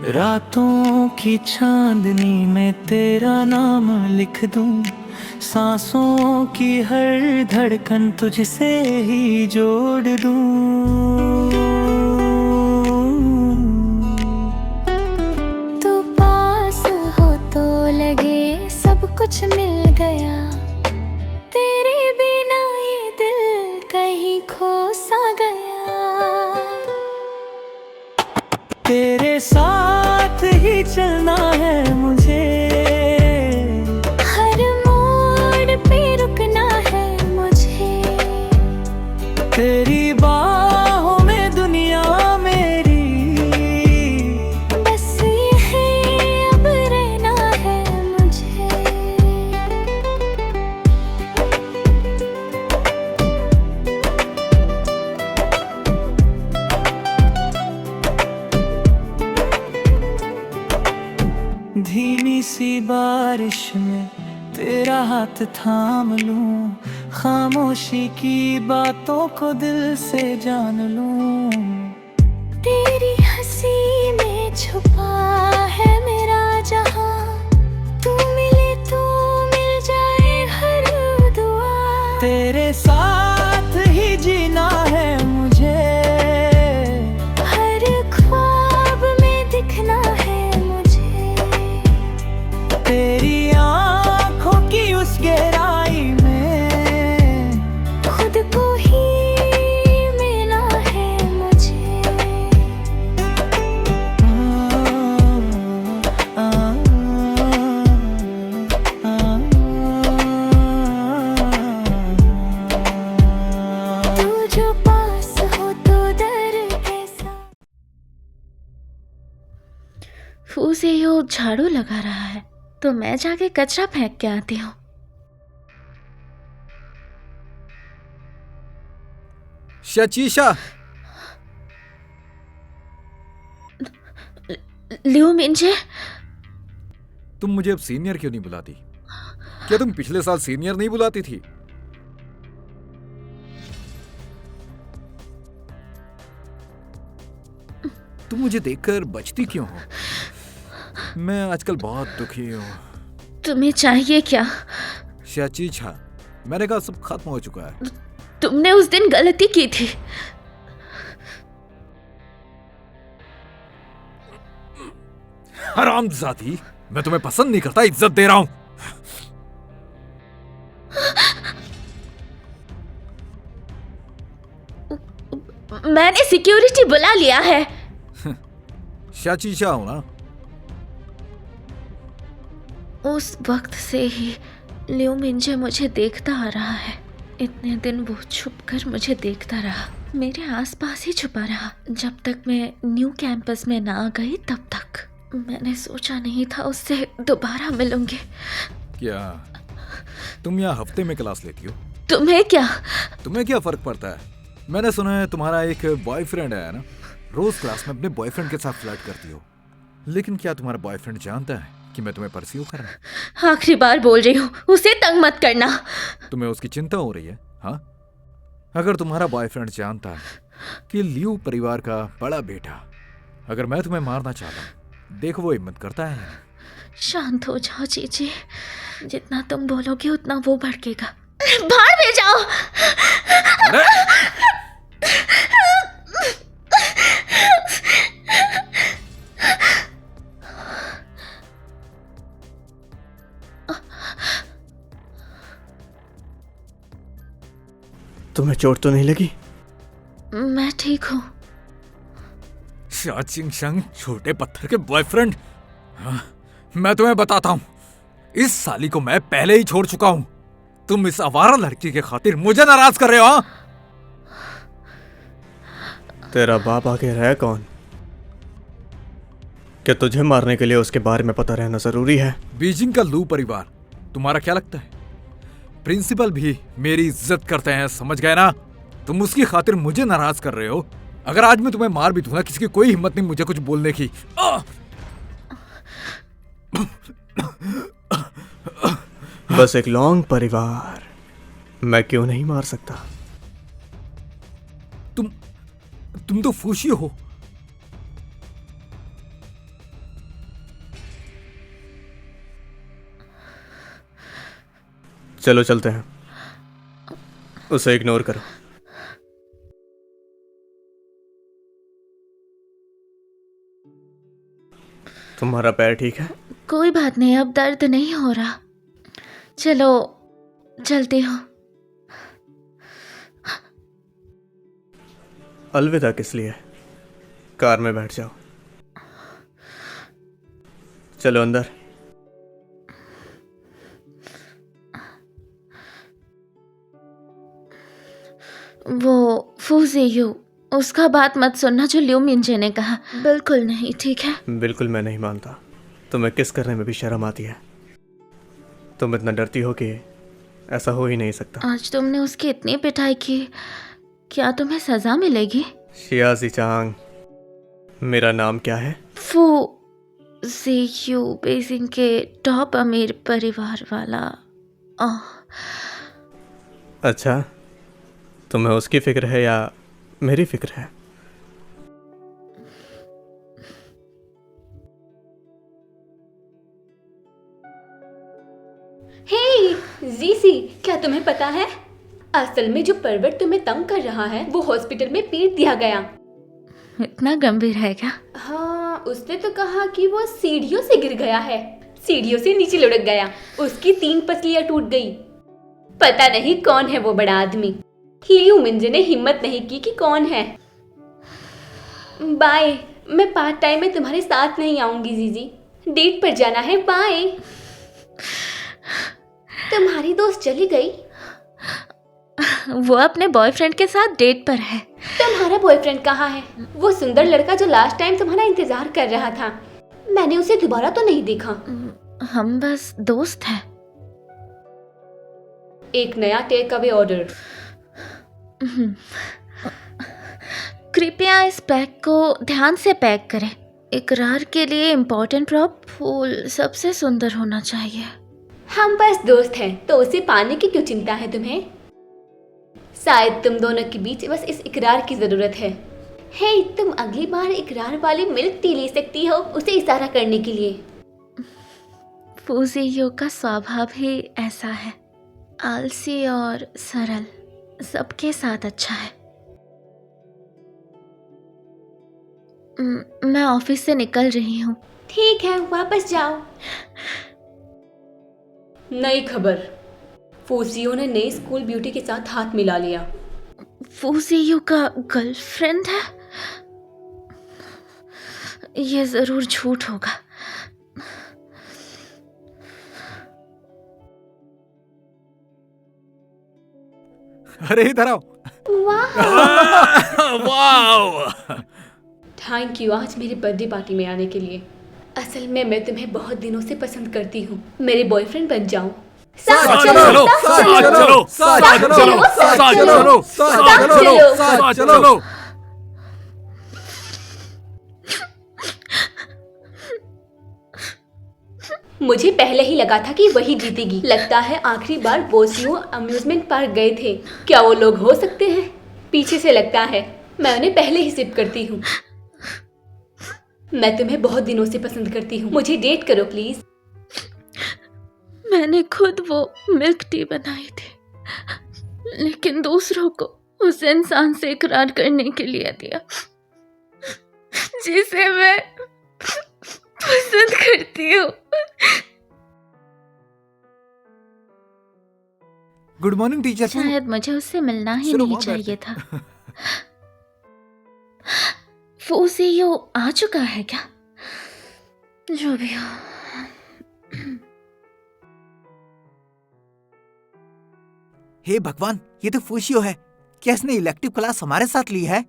रातों की चांदनी में तेरा नाम लिख दूं, सांसों की हर धड़कन तुझसे ही जोड़ दूं। तू पास हो तो लगे सब कुछ मिल गया, तेरे बिना ये दिल कहीं खो सा गया। तेरे साथ ही चलना है मुझे, हर मोड़ पे रुकना है मुझे। तेरी बाहों में दुनिया मेरी, बस यही अब रहना है मुझे। धीमी सी बारिश में तेरा हाथ थाम लूं, खामोशी की बातों को दिल से जान लूं। तेरी हंसी में छुपा है मेरा जहां, तू मिले तो मिल जाए हर दुआ। तेरे साथ ही जीना है मुझे, हर ख्वाब में दिखना है मुझे। तेरी आंखों की उस गहराई में खुद को ही मिला है मुझे। तू जो पास हो तो डर कैसा। फूजी यो झाड़ू लगा रहा है तो मैं जाके कचरा फेंक के आती हूँ। शचीशा, लियो मिंजे, तुम मुझे अब सीनियर क्यों नहीं बुलाती? क्या तुम पिछले साल सीनियर नहीं बुलाती थी? तुम मुझे देखकर बचती क्यों हो? मैं आजकल बहुत दुखी हूँ। तुम्हें चाहिए क्या? शचीशा, मैंने कहा सब खत्म हो चुका है। तुमने उस दिन गलती की थी। हरामजादी, मैं तुम्हें पसंद नहीं करता, इज्जत दे रहा हूं। मैंने सिक्योरिटी बुला लिया है। शचीशा हो ना? उस वक्त से ही लियो मिंजे मुझे देखता आ रहा है। इतने दिन वो छुपकर मुझे देखता रहा, मेरे आसपास ही छुपा रहा। जब तक मैं न्यू कैंपस में ना गई तब तक मैंने सोचा नहीं था उससे दोबारा मिलूंगी। क्या तुम यहाँ हफ्ते में क्लास लेती हो? तुम्हें क्या? तुम्हें क्या फर्क पड़ता है? मैंने सुना है तुम्हारा एक बॉयफ्रेंड है ना? रोज क्लास में अपने बॉयफ्रेंड के साथ फ्लर्ट करती हो। लेकिन क्या तुम्हारा बॉयफ्रेंड जानता है कि मैं तुम्हें परस्यू कर रहा हूं? आखिरी बार बोल रही हूँ, उसे तंग मत करना। तुम्हें उसकी चिंता हो रही है? हाँ, अगर तुम्हारा बॉयफ्रेंड जानता है कि लियू परिवार का बड़ा बेटा, अगर मैं तुम्हें मारना चाहता हूं, देखो वो हिम्मत करता है। शांत हो जाओ जीजी, जितना तुम बोलोगे उतना वो भड़केगा। बाहर में जाओ। अरे! तुम्हें चोट तो नहीं लगी? मैं ठीक हूँ। शाचिंग शंग, छोटे पत्थर के बॉयफ्रेंड। हाँ, मैं तुम्हें बताता हूँ, इस साली को मैं पहले ही छोड़ चुका हूँ। तुम इस आवारा लड़की के खातिर मुझे नाराज कर रहे हो? हाँ? तेरा बाप आखिर है कौन? क्या तुझे मारने के लिए उसके बारे में पता रहना जरूरी है? बीजिंग का लू परिवार, तुम्हारा क्या लगता है? प्रिंसिपल भी मेरी इज्जत करते हैं, समझ गए ना? तुम उसकी खातिर मुझे नाराज कर रहे हो। अगर आज मैं तुम्हें मार भी दूंगा, किसी की कोई हिम्मत नहीं मुझे कुछ बोलने की। बस एक लॉन्ग परिवार, मैं क्यों नहीं मार सकता? तुम तो फूशी हो। चलो चलते हैं, उसे इग्नोर करो। तुम्हारा पैर ठीक है? कोई बात नहीं, अब दर्द नहीं हो रहा। चलो चलती हूँ। अलविदा किस लिए? कार में बैठ जाओ। चलो अंदर। वो फूजियू, उसका बात मत सुनना जो ल्यू मिंजे ने कहा। बिल्कुल नहीं, ठीक है? बिल्कुल मैं नहीं मानता। तुम्हें किस करने में भी शर्म आती है। तुम इतना डरती हो कि ऐसा हो ही नहीं सकता। आज तुमने उसकी इतनी पिटाई की, क्या तुम्हें सजा मिलेगी? शिया ज़िचांग, मेरा नाम क्या है? फूजियू, बेजिंग के टॉप अमीर परिवार वाला। अच्छा, तुम्हें उसकी फिक्र है या मेरी फिक्र है? हे जीसी, क्या तुम्हें पता है असल में जो परवट तुम्हें तंग कर रहा है वो हॉस्पिटल में पीट दिया गया। इतना गंभीर है क्या? हाँ, उसने तो कहा कि वो सीढ़ियों से गिर गया है, सीढ़ियों से नीचे लुढ़क गया, उसकी 3 पसलियां टूट गई। पता नहीं कौन है वो बड़ा आदमी। लियू मिंजे ने हिम्मत नहीं की कि कौन है। बाय, मैं पार्ट टाइम में तुम्हारे साथ नहीं आऊंगी जीजी, डेट पर जाना है। बाय। तुम्हारी दोस्त चली गई? वो अपने बॉयफ्रेंड के साथ डेट पर है। तुम्हारा बॉयफ्रेंड कहाँ है? वो सुंदर लड़का जो लास्ट टाइम तुम्हारा इंतजार कर रहा था, मैंने उसे दोबारा तो नहीं देखा। हम बस दोस्त हैं। एक नया टेक अवे ऑर्डर। कृपया इस बैग को ध्यान से पैक करें। इकरार के लिए इम्पोर्टेंट प्रॉप फूल सबसे सुंदर होना चाहिए। हम बस दोस्त हैं, तो उसे पाने की क्यों चिंता है तुम्हें? शायद तुम दोनों के बीच बस इस इकरार की जरूरत है। हे, तुम अगली बार इकरार वाली मिल्क टी ले सकती हो उसे इशारा करने के लिए। फूजियो का स्वभाव ही ऐसा है, आलसी और सरल, सबके साथ अच्छा है। मैं ऑफिस से निकल रही हूँ। ठीक है, वापस जाओ। नई खबर, फूजियो ने नई स्कूल ब्यूटी के साथ हाथ मिला लिया। फूजियो का गर्लफ्रेंड है? ये जरूर झूठ होगा। अरे इधर आओ। वाह! थैंक यू आज मेरी बर्थडे पार्टी में आने के लिए। असल में मैं तुम्हें बहुत दिनों से पसंद करती हूँ, मेरे बॉयफ्रेंड बन जाओ। साथ चलो, साथ चलो, साथ चलो, साथ चलो, साथ चलो। मुझे पहले ही लगा था कि वही जीतेगी। लगता है आखिरी बार बोसियो अम्यूजमेंट पार्क गए थे। क्या वो लोग हो सकते हैं? पीछे से लगता है। मैं उन्हें पहले ही सिप करती हूँ। मैं तुम्हें बहुत दिनों से पसंद करती हूँ, मुझे डेट करो प्लीज। मैंने खुद वो मिल्क टी बनाई थी, लेकिन दूसरों को उस इंसान से इकरार करने के लिए दिया जिसे मैं पसंद करती हूँ। Good morning teacher. शायद मुझे उससे मिलना ही चलो, नहीं वहाँ चाहिए था। फूजियो आ चुका है क्या? जो भी हो। हे भगवान, ये तो फूशियो है। क्या इसने इलेक्टिव क्लास हमारे साथ ली है?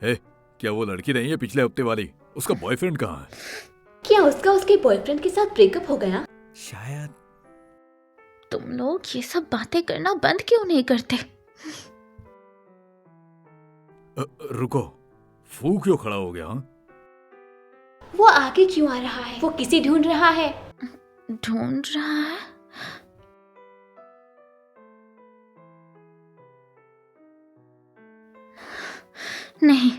हे, क्या वो लड़की नहीं है पिछले हफ्ते वाली? उसका बॉयफ्रेंड कहाँ है? क्या उसका उसके बॉयफ्रेंड के साथ ब्रेकअप हो गया? शायद। तुम लोग ये सब बातें करना बंद क्यों नहीं करते? रुको, फू क्यों खड़ा हो गया? हाँ? वो आगे क्यों आ रहा है? वो किसे ढूंढ रहा है? ढूंढ रहा है? नहीं,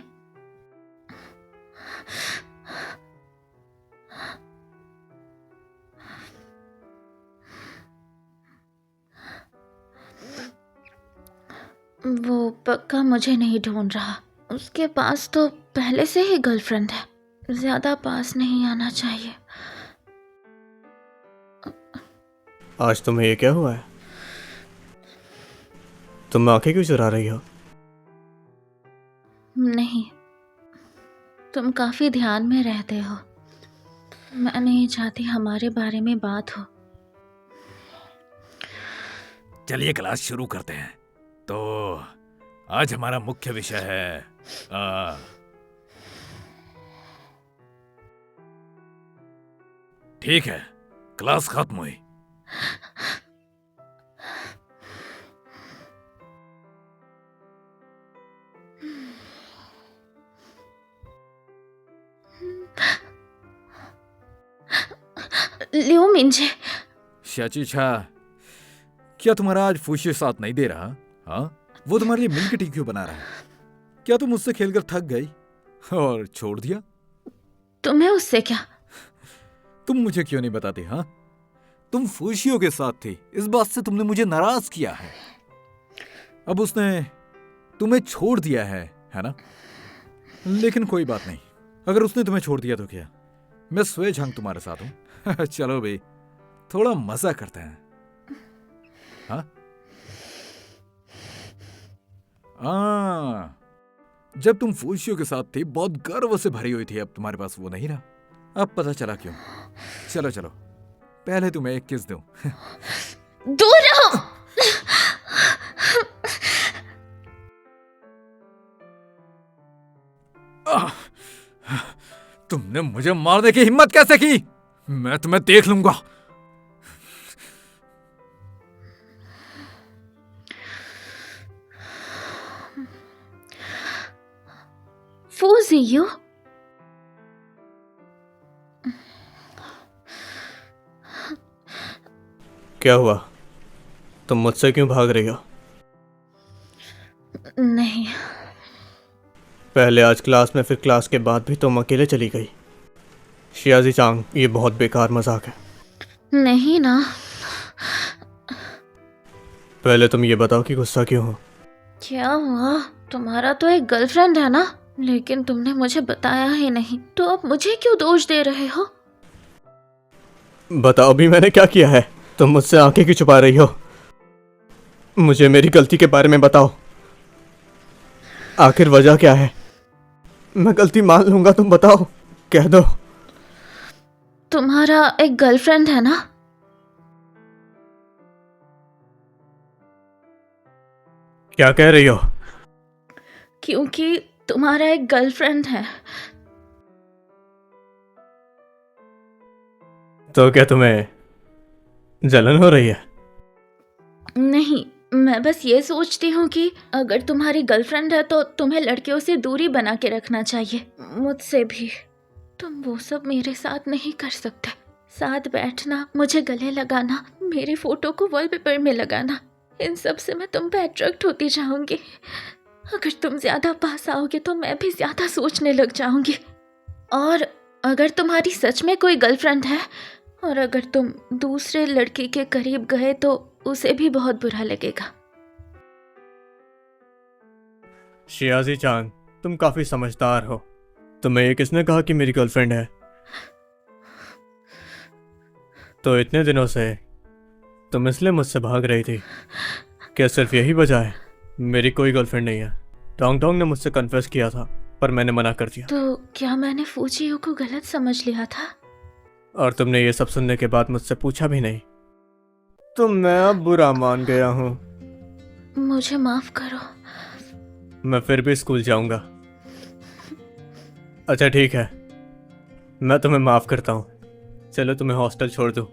वो पक्का मुझे नहीं ढूंढ रहा। उसके पास तो पहले से ही गर्लफ्रेंड है। ज्यादा पास नहीं आना चाहिए। आज तुम्हें ये क्या हुआ है? तुम आंखें क्यों चुरा रही हो? नहीं, तुम काफी ध्यान में रहते हो। मैं नहीं चाहती हमारे बारे में बात हो। चलिए क्लास शुरू करते हैं। तो आज हमारा मुख्य विषय है ठीक है, क्लास खत्म हुई। लियो मिंजे, शाचीछा, क्या तुम्हारा आज फूशी साथ नहीं दे रहा? हाँ, वो तुम्हारे लिए मिल्क टी क्यों बना रहा है? क्या तुम उससे खेलकर थक गई और छोड़ दिया? तुम्हें उससे क्या? तुम मुझे क्यों नहीं बताती? हाँ, तुम फूशियों के साथ थी, इस बात से तुमने मुझे नाराज किया है। अब उसने तुम्हें छोड़ दिया है ना? लेकिन कोई बात नहीं, अगर उसने तुम्हें छोड़ दिया तो क्या, मैं स्वे झंग तुम्हारे साथ हूं। चलो भाई, थोड़ा मजा करते हैं। हाँ? जब तुम फूशियों के साथ थी बहुत गर्व से भरी हुई थी, अब तुम्हारे पास वो नहीं रहा। अब पता चला क्यों। चलो चलो, पहले तुम्हें एक किस दूं। दूर रहो। तुमने मुझे मारने की हिम्मत कैसे की? मैं तुम्हें देख लूंगा। फूजियो, क्या हुआ? तुम मुझसे क्यों भाग रही हो? नहीं, पहले आज क्लास में, फिर क्लास के बाद भी तुम अकेले चली गई। शियाजी चांग, ये बहुत बेकार मजाक है। नहीं ना। पहले तुम ये बताओ कि गुस्सा क्यों हो? क्या हुआ? तुम्हारा तो एक गर्लफ्रेंड है ना, लेकिन तुमने मुझे बताया ही नहीं, तो अब मुझे क्यों दोष दे रहे हो? बताओ भी, मैंने क्या किया है? तुम मुझसे आंखें क्यों छुपा रही हो? मुझे मेरी गलती के बारे में बताओ। आखिर वजह क्या है? मैं गलती मान लूंगा, तुम बताओ, कह दो। तुम्हारा एक गर्लफ्रेंड है ना? क्या कह रही हो? क्योंकि तुम्हारा एक गर्लफ्रेंड है। तो क्या तुम्हें जलन हो रही है? नहीं, मैं बस ये सोचती हूँ कि अगर तुम्हारी गर्लफ्रेंड है तो तुम्हें लड़कियों से दूरी बना के रखना चाहिए। मुझसे भी। तुम वो सब मेरे साथ नहीं कर सकते। साथ बैठना, मुझे गले लगाना, मेरे फोटो को वॉलपेपर में लगाना, इन सब से मैं तुम पे अट्रैक्ट होती जाऊंगी। अगर तुम ज्यादा पास आओगे तो मैं भी ज्यादा सोचने लग जाऊंगी। और अगर तुम्हारी सच में कोई गर्लफ्रेंड है और अगर तुम दूसरे लड़के के करीब गए तो उसे भी बहुत बुरा लगेगा। शियाजी चांग, तुम काफी समझदार हो। तुम्हें ये किसने कहा कि मेरी गर्लफ्रेंड है? तो इतने दिनों से तुम इसलिए मुझसे भाग रही थी? क्या सिर्फ यही वजह है? मेरी कोई गर्लफ्रेंड नहीं है। टोंग टोंग ने मुझसे कन्फेस किया था, पर मैंने मना कर दिया। तो क्या मैंने फूजियो को गलत समझ लिया था? और तुमने ये सब सुनने के बाद मुझसे पूछा भी नहीं। तो मैं अब बुरा मान गया हूँ। मुझे माफ करो। मैं फिर भी स्कूल जाऊंगा। अच्छा ठीक है, मैं तुम्हें माफ करता हूँ। चलो तुम्हें हॉस्टल छोड़ दूँ।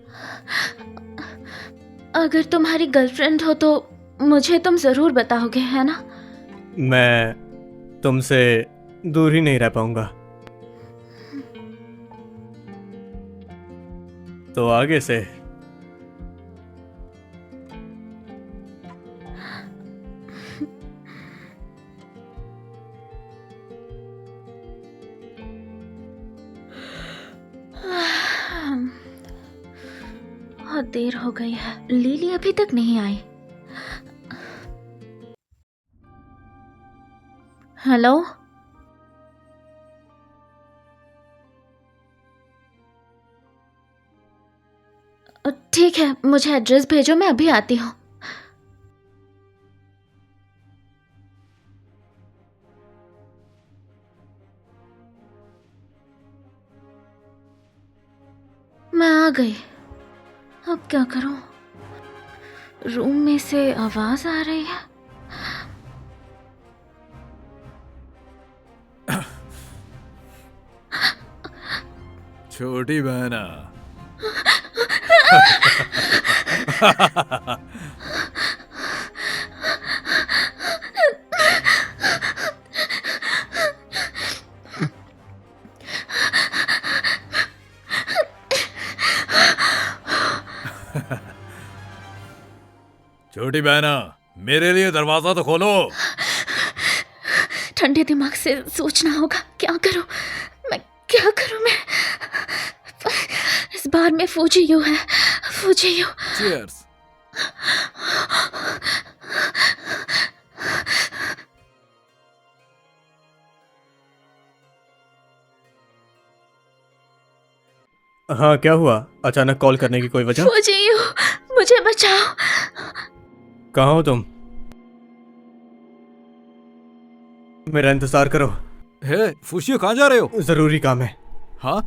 अगर तुम्हारी गर्लफ्रेंड हो तो मुझे तुम जरूर बताओगे, है ना? मैं तुमसे दूर ही नहीं रह पाऊंगा। तो आगे से बहुत देर हो गई है, लिली अभी तक नहीं आई। हेलो। ठीक है, मुझे एड्रेस भेजो, मैं अभी आती हूँ। मैं आ गई। अब क्या करूं? रूम में से आवाज आ रही है। छोटी बहना। छोटी बहना, मेरे लिए दरवाजा तो खोलो। ठंडे दिमाग से सोचना होगा। क्या करूं मैं, क्या करूं मैं? इस बार में फूजियो है, फूजियो। चीयर्स। हाँ, क्या हुआ? अचानक कॉल करने की कोई वजह? फूजियो, मुझे बचाओ। कहाँ हो तुम? मेरा इंतजार करो। हे फुशियो, कहाँ जा रहे हो? जरूरी काम है। हाँ?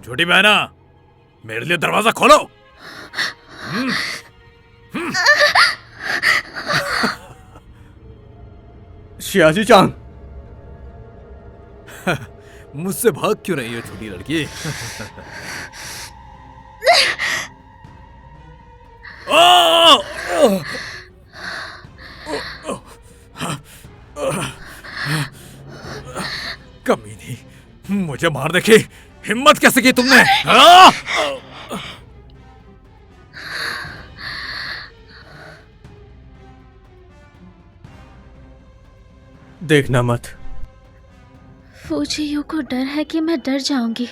छोटी बहना, मेरे लिए दरवाजा खोलो। शियाजी चांग। मुझसे भाग क्यों रही हो छोटी लड़की? कमीनी, मुझे मारने की हिम्मत कैसे की तुमने? देखना मत। फूजियो को डर है कि मैं डर जाऊंगी।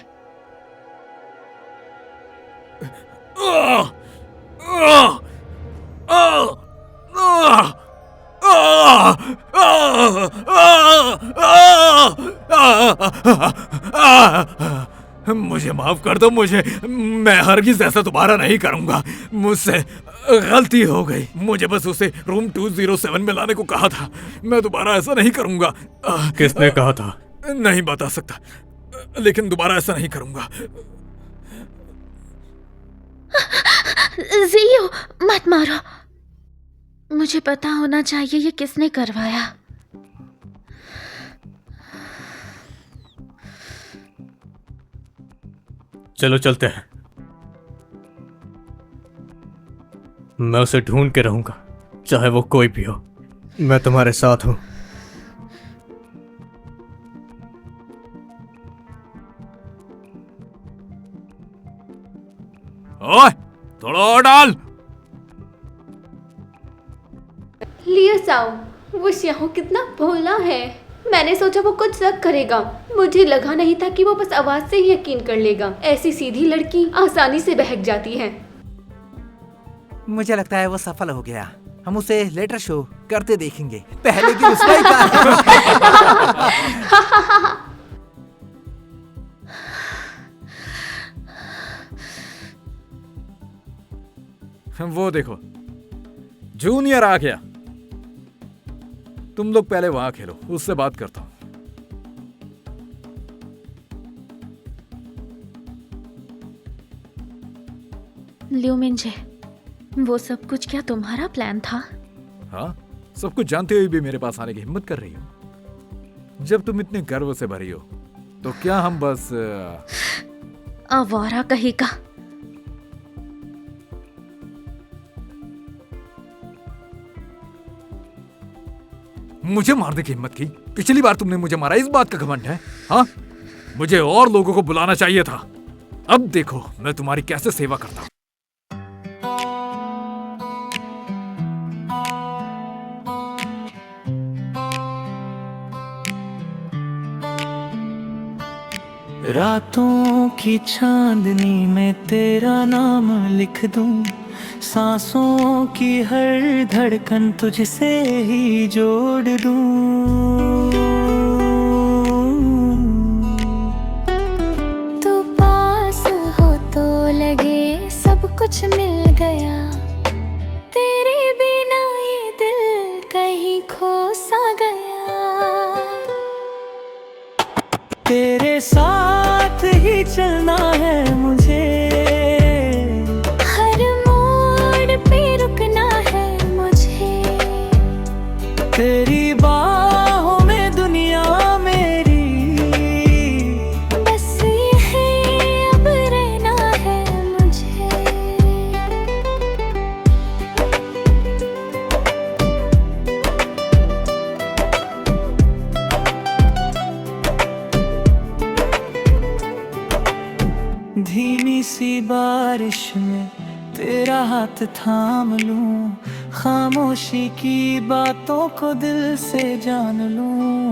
मुझे माफ कर दो, मैं हरगिज ऐसा दोबारा नहीं करूंगा। मुझसे गलती हो गई। मुझे बस उसे रूम 207 में लाने को कहा था। मैं दोबारा ऐसा नहीं करूंगा। किसने कहा था? नहीं बता सकता, लेकिन दोबारा ऐसा नहीं करूंगा। जियो, मत मारो। मुझे पता होना चाहिए ये किसने करवाया। चलो चलते हैं। मैं उसे ढूंढ के रहूंगा, चाहे वो कोई भी हो। मैं तुम्हारे साथ हूं। ओए, थोड़ा और डाल। लियो साओ, वो श्याहू कितना भोला है। मैंने सोचा वो कुछ शक करेगा। मुझे लगा नहीं था कि वो बस आवाज से ही यकीन कर लेगा। ऐसी सीधी लड़की आसानी से बहक जाती है। मुझे लगता है वो सफल हो गया। हम उसे लेटर शो करते देखेंगे। पहले की रुसवाई का। वो देखो, जूनियर आ गया। तुम लोग पहले वहां खेलो, उससे बात करता हूं। लियो मिंजे, वो सब कुछ क्या तुम्हारा प्लान था? हाँ, सब कुछ जानते हुए भी मेरे पास आने की हिम्मत कर रही हो। जब तुम इतने गर्व से भरी हो, तो क्या हम बस आवारा कहीं का। मुझे मारने की हिम्मत की? पिछली बार तुमने मुझे मारा, इस बात का घमंड है? हाँ, मुझे और लोगों को बुलाना चाहिए था। अब देखो मैं तुम्हारी कैसे सेवा करता हूं। रातों की चांदनी में तेरा नाम लिख दूं, सांसों की हर धड़कन तुझसे ही जोड़ दूं। तू पास हो तो लगे सब कुछ मिल गया, तेरे बिना ये दिल कहीं खो सा गया। तेरे साथ ही चलना है मुझे, हर मोड़ पे रुकना है मुझे। तेरी बाहों में दुनिया मेरी, बस यही अब रहना है मुझे। धीमी सी बारिश में तेरा हाथ थाम लूं, खामोशी की बातों को दिल से जान लूं।